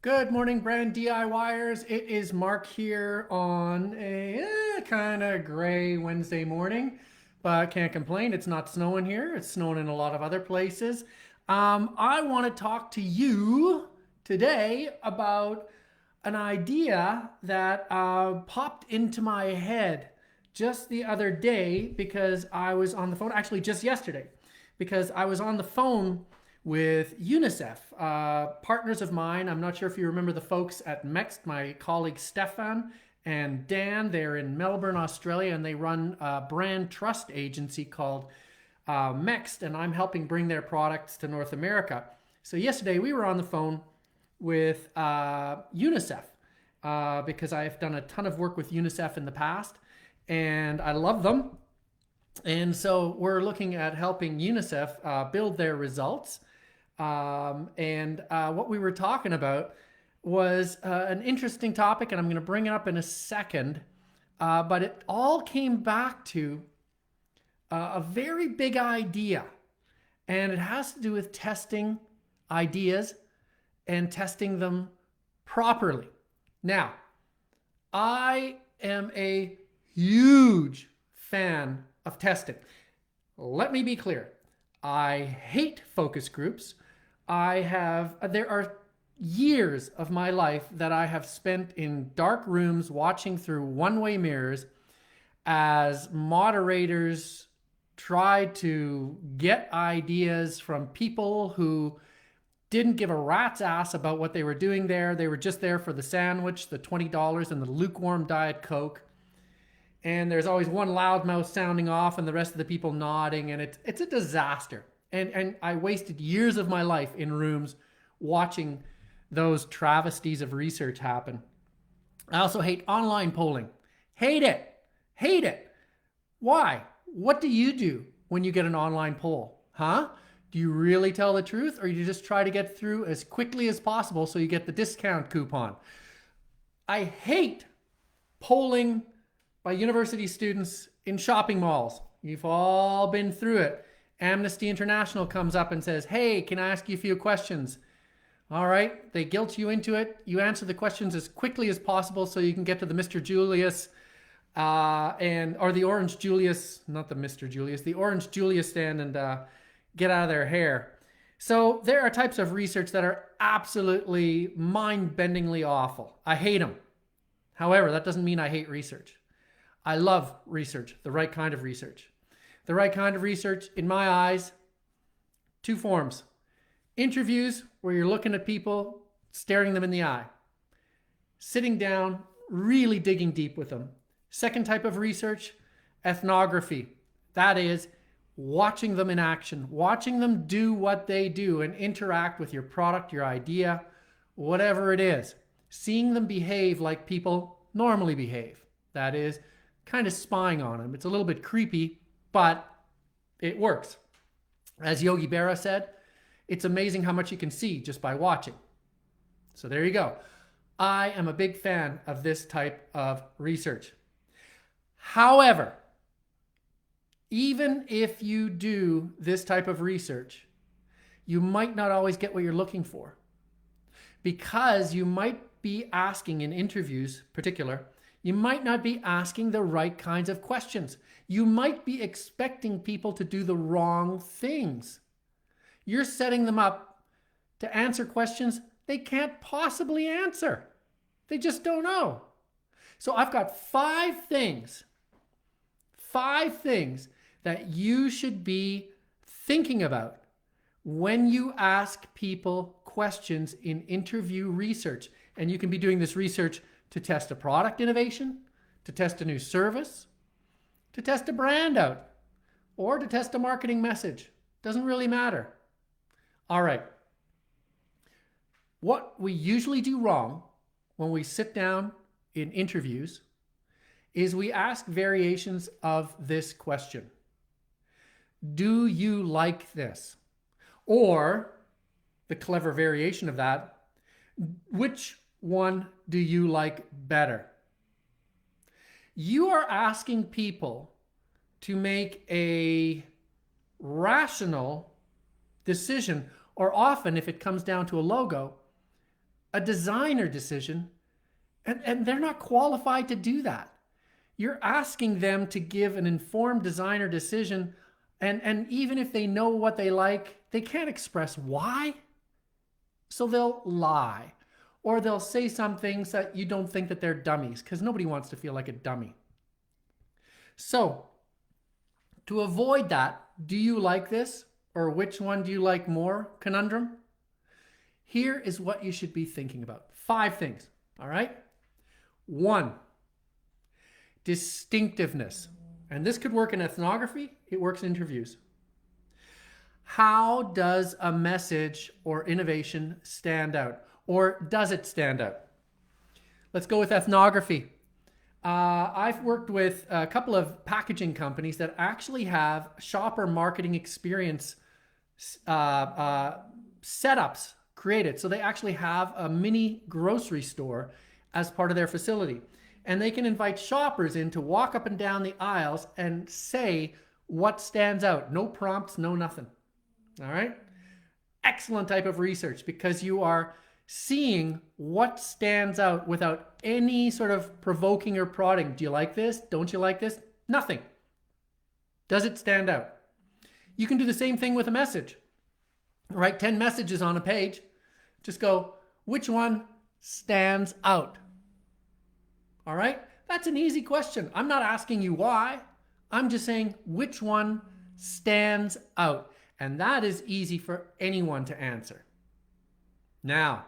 Good morning, brand DIYers. It is Mark here on a kind of gray Wednesday morning, but can't complain. It's not snowing here. It's snowing in a lot of other places. I want to talk to you today about an idea that popped into my head just the other day because I was on the phone, actually, just yesterday, because I was on the phone with UNICEF, partners of mine. I'm not sure if you remember the folks at MEXT, my colleague Stefan and Dan. They're in Melbourne, Australia, and they run a brand trust agency called MEXT, and I'm helping bring their products to North America. So yesterday we were on the phone with UNICEF because I've done a ton of work with UNICEF in the past, and I love them. And so we're looking at helping UNICEF build their results. What we were talking about was an interesting topic, and I'm going to bring it up in a second. But it all came back to a very big idea, and it has to do with testing ideas and testing them properly. Now, I am a huge fan of testing. Let me be clear. I hate focus groups. There are years of my life that I have spent in dark rooms watching through one-way mirrors as moderators try to get ideas from people who didn't give a rat's ass about what they were doing there. They were just there for the sandwich, the $20, and the lukewarm Diet Coke. And there's always one loudmouth sounding off and the rest of the people nodding, and it's a disaster. And I wasted years of my life in rooms watching those travesties of research happen. I also hate online polling. Hate it. Hate it. Why? What do you do when you get an online poll? Huh? Do you really tell the truth, or you just try to get through as quickly as possible so you get the discount coupon? I hate polling by university students in shopping malls. You've all been through it. Amnesty International comes up and says, "Hey, can I ask you a few questions?" All right, they guilt you into it. You answer the questions as quickly as possible so you can get to the Mr. Julius or the Orange Julius, not the Mr. Julius, the Orange Julius stand and get out of their hair. So there are types of research that are absolutely mind-bendingly awful. I hate them. However, that doesn't mean I hate research. I love research, the right kind of research. The right kind of research, in my eyes, two forms. Interviews, where you're looking at people, staring them in the eye. Sitting down, really digging deep with them. Second type of research, ethnography. That is, watching them in action, watching them do what they do and interact with your product, your idea, whatever it is. Seeing them behave like people normally behave. That is, kind of spying on them. It's a little bit creepy, but it works. As Yogi Berra said, it's amazing how much you can see just by watching. So there you go. I am a big fan of this type of research. However, even if you do this type of research, you might not always get what you're looking for, because you might be asking in interviews, particular, you might not be asking the right kinds of questions. You might be expecting people to do the wrong things. You're setting them up to answer questions they can't possibly answer. They just don't know. So I've got five things that you should be thinking about when you ask people questions in interview research. And you can be doing this research to test a product innovation, to test a new service, to test a brand out, or to test a marketing message. Doesn't really matter. All right. What we usually do wrong when we sit down in interviews is we ask variations of this question. Do you like this? Or the clever variation of that, which one do you like better? You are asking people to make a rational decision, or often, if it comes down to a logo, a designer decision, and they're not qualified to do that. You're asking them to give an informed designer decision, and even if they know what they like, they can't express why. So they'll lie, or they'll say some things that you don't think that they're dummies, because nobody wants to feel like a dummy. So to avoid that, do you like this, or which one do you like more conundrum? Here is what you should be thinking about. 5 things, all right? 1, distinctiveness. And this could work in ethnography, it works in interviews. How does a message or innovation stand out? Or does it stand out? Let's go with ethnography. I've worked with a couple of packaging companies that actually have shopper marketing experience setups created. So they actually have a mini grocery store as part of their facility. And they can invite shoppers in to walk up and down the aisles and say what stands out. No prompts, no nothing. All right? Excellent type of research, because you are seeing what stands out without any sort of provoking or prodding. Do you like this? Don't you like this? Nothing. Does it stand out? You can do the same thing with a message. Write 10 messages on a page. Just go, which one stands out? All right? That's an easy question. I'm not asking you why. I'm just saying which one stands out. And that is easy for anyone to answer. Now,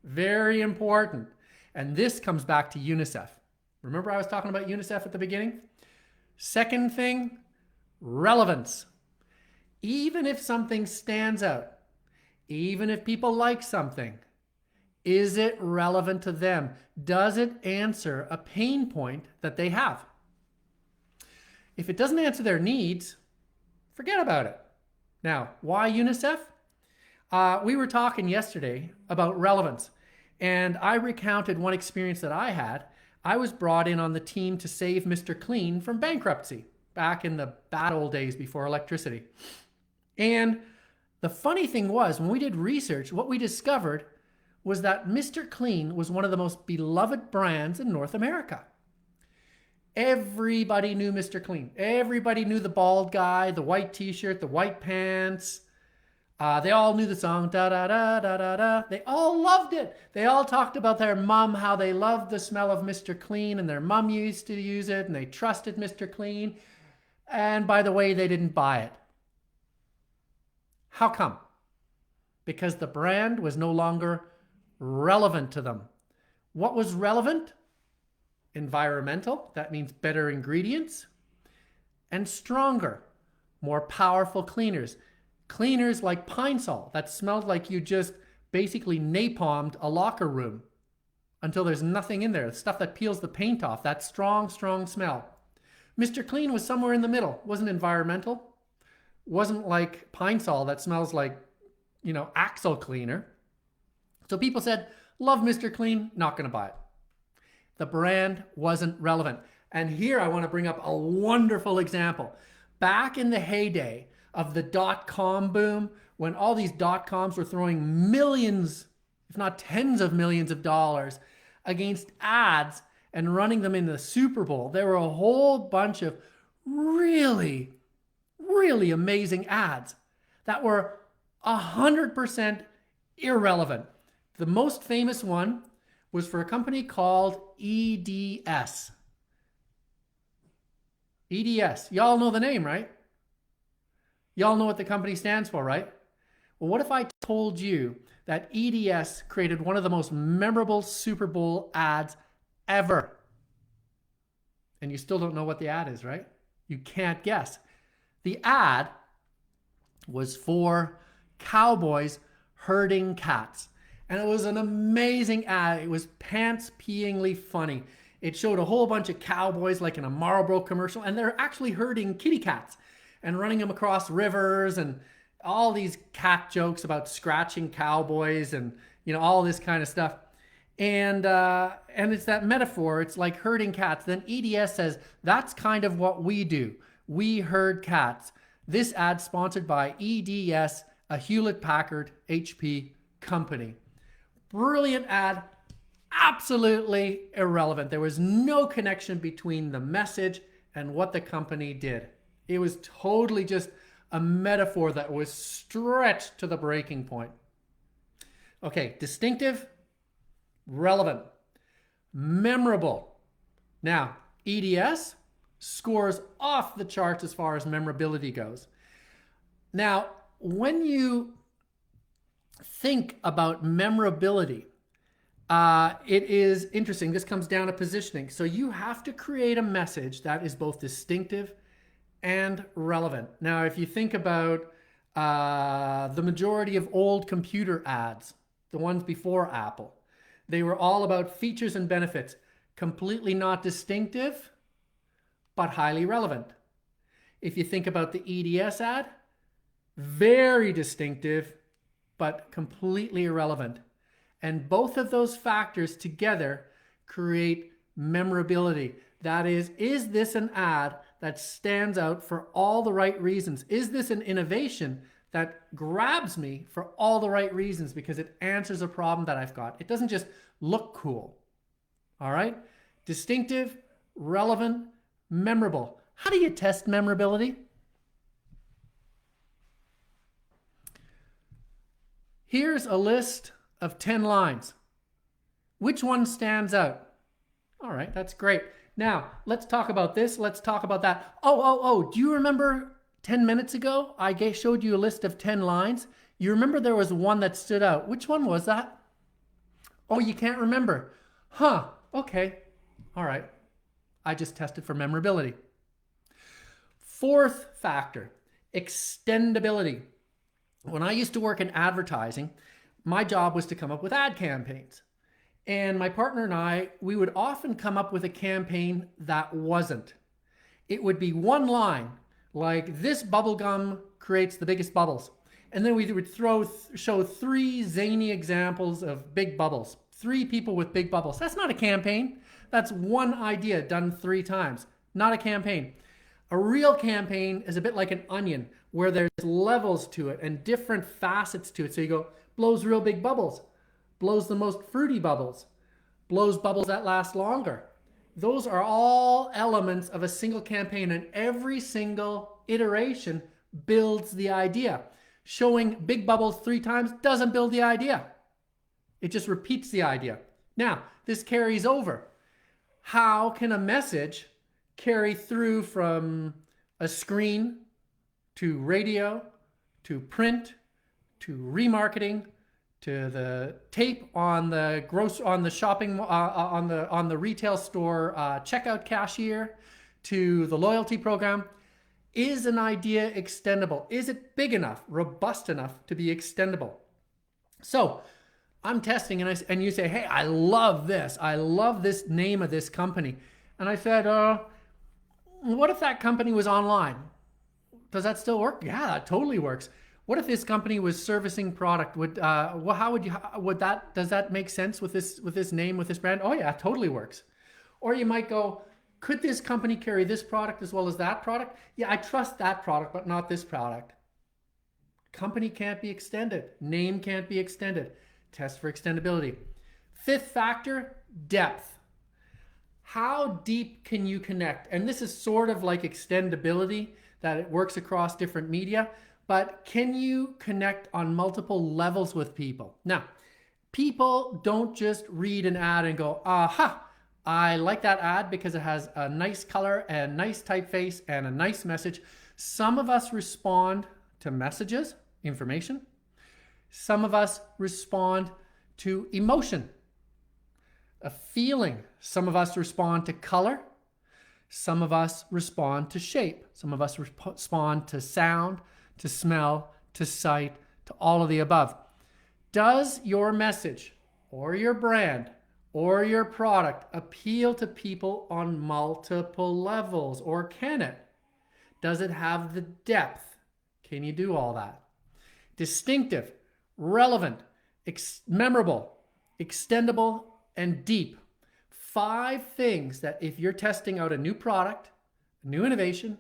very important, and this comes back to UNICEF. Remember I was talking about UNICEF at the beginning? Second thing, relevance. Even if something stands out, even if people like something, is it relevant to them? Does it answer a pain point that they have? If it doesn't answer their needs, forget about it. Now, why UNICEF? We were talking yesterday about relevance, and I recounted one experience that I had. I was brought in on the team to save Mr. Clean from bankruptcy back in the bad old days before electricity. And the funny thing was, when we did research, what we discovered was that Mr. Clean was one of the most beloved brands in North America. Everybody knew Mr. Clean. Everybody knew the bald guy, the white t-shirt, the white pants. They all knew the song, da da da da da da. They all loved it. They all talked about their mom, how they loved the smell of Mr. Clean, and their mom used to use it, and they trusted Mr. Clean. And by the way, they didn't buy it. How come? Because the brand was no longer relevant to them. What was relevant? Environmental, that means better ingredients, and stronger, more powerful cleaners. Cleaners like Pine Sol that smelled like you just basically napalmed a locker room until there's nothing in there. Stuff that peels the paint off, that strong, strong smell. Mr. Clean was somewhere in the middle. Wasn't environmental. Wasn't like Pine Sol that smells like, Axle cleaner. So people said, love Mr. Clean, not going to buy it. The brand wasn't relevant. And here I want to bring up a wonderful example. Back in the heyday of the .com boom, when all these .coms were throwing millions, if not tens of millions of dollars against ads and running them in the Super Bowl, there were a whole bunch of really, really amazing ads that were 100% irrelevant. The most famous one was for a company called EDS. EDS. Y'all know the name, right? Y'all know what the company stands for, right? Well, what if I told you that EDS created one of the most memorable Super Bowl ads ever? And you still don't know what the ad is, right? You can't guess. The ad was for cowboys herding cats. And it was an amazing ad. It was pants-peeingly funny. It showed a whole bunch of cowboys like in a Marlboro commercial, and they're actually herding kitty cats and running them across rivers, and all these cat jokes about scratching cowboys and all this kind of stuff. And it's that metaphor. It's like herding cats. Then EDS says, that's kind of what we do. We herd cats. This ad sponsored by EDS, a Hewlett-Packard HP company. brilliant ad, absolutely irrelevant. There was no connection between the message and what the company did. It was totally just a metaphor that was stretched to the breaking point. Okay, distinctive, relevant, memorable. Now, EDS scores off the charts as far as memorability goes. Now, when you think about memorability, it is interesting. This comes down to positioning. So you have to create a message that is both distinctive and relevant. Now, if you think about the majority of old computer ads, the ones before Apple, they were all about features and benefits, completely not distinctive, but highly relevant. If you think about the EDS ad, very distinctive, but completely irrelevant. And both of those factors together create memorability. That is this an ad that stands out for all the right reasons? Is this an innovation that grabs me for all the right reasons because it answers a problem that I've got? It doesn't just look cool. All right? Distinctive, relevant, memorable. How do you test memorability? Here's a list of 10 lines. Which one stands out? All right, that's great. Now, let's talk about this. Let's talk about that. Oh, do you remember 10 minutes ago, I showed you a list of 10 lines? You remember there was one that stood out. Which one was that? Oh, you can't remember. Huh, okay. All right. I just tested for memorability. Fourth factor, extendability. When I used to work in advertising, my job was to come up with ad campaigns. And my partner and I, we would often come up with a campaign that wasn't. It would be one line, like this bubble gum creates the biggest bubbles. And then we would show 3 zany examples of big bubbles. 3 people with big bubbles. That's not a campaign. That's one idea done 3 times. Not a campaign. A real campaign is a bit like an onion where there's levels to it and different facets to it. So you go, blows real big bubbles, blows the most fruity bubbles, blows bubbles that last longer. Those are all elements of a single campaign, and every single iteration builds the idea. Showing big bubbles 3 times doesn't build the idea. It just repeats the idea. Now, this carries over. How can a message carry through from a screen to radio, to print, to remarketing, to the tape on the retail store checkout cashier, to the loyalty program? Is an idea extendable? Is it big enough, robust enough to be extendable? So I'm testing and you say, hey, I love this. I love this name of this company. And I said, what if that company was online? Does that still work? Yeah, that totally works. What if this company was servicing product? Does that make sense with this name, with this brand? Oh yeah, it totally works. Or you might go, could this company carry this product as well as that product? Yeah, I trust that product, but not this product. Company can't be extended. Name can't be extended. Test for extendability. 5th factor, depth. How deep can you connect? And this is sort of like extendability, that it works across different media, but can you connect on multiple levels with people? Now, people don't just read an ad and go, aha, I like that ad because it has a nice color and nice typeface and a nice message. Some of us respond to messages, information. Some of us respond to emotion, a feeling. Some of us respond to color. Some of us respond to shape. Some of us respond to sound, to smell, to sight, to all of the above. Does your message or your brand or your product appeal to people on multiple levels, or can it? Does it have the depth? Can you do all that? Distinctive, relevant, memorable, extendable, and deep. 5 things that if you're testing out a new product, new innovation,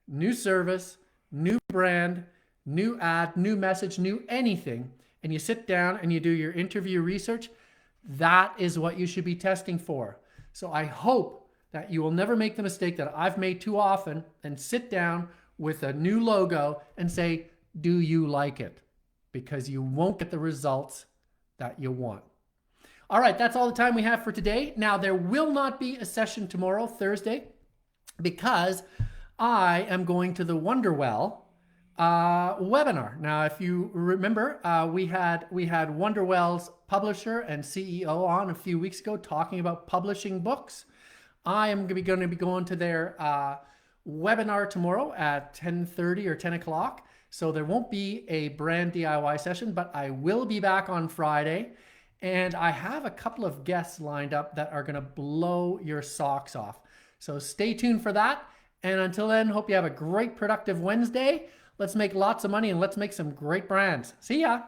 new service, new brand, new ad, new message, new anything, and you sit down and you do your interview research, that is what you should be testing for. So I hope that you will never make the mistake that I've made too often and sit down with a new logo and say, do you like it? Because you won't get the results that you want. All right, that's all the time we have for today. Now, there will not be a session tomorrow, Thursday, because I am going to the Wonderwell webinar. Now, if you remember, we had Wonderwell's publisher and CEO on a few weeks ago talking about publishing books. I am going to be going to their webinar tomorrow at 10:30 or 10 o'clock. So there won't be a brand DIY session, but I will be back on Friday. And I have a couple of guests lined up that are going to blow your socks off. So stay tuned for that. And until then, hope you have a great productive Wednesday. Let's make lots of money and let's make some great brands. See ya.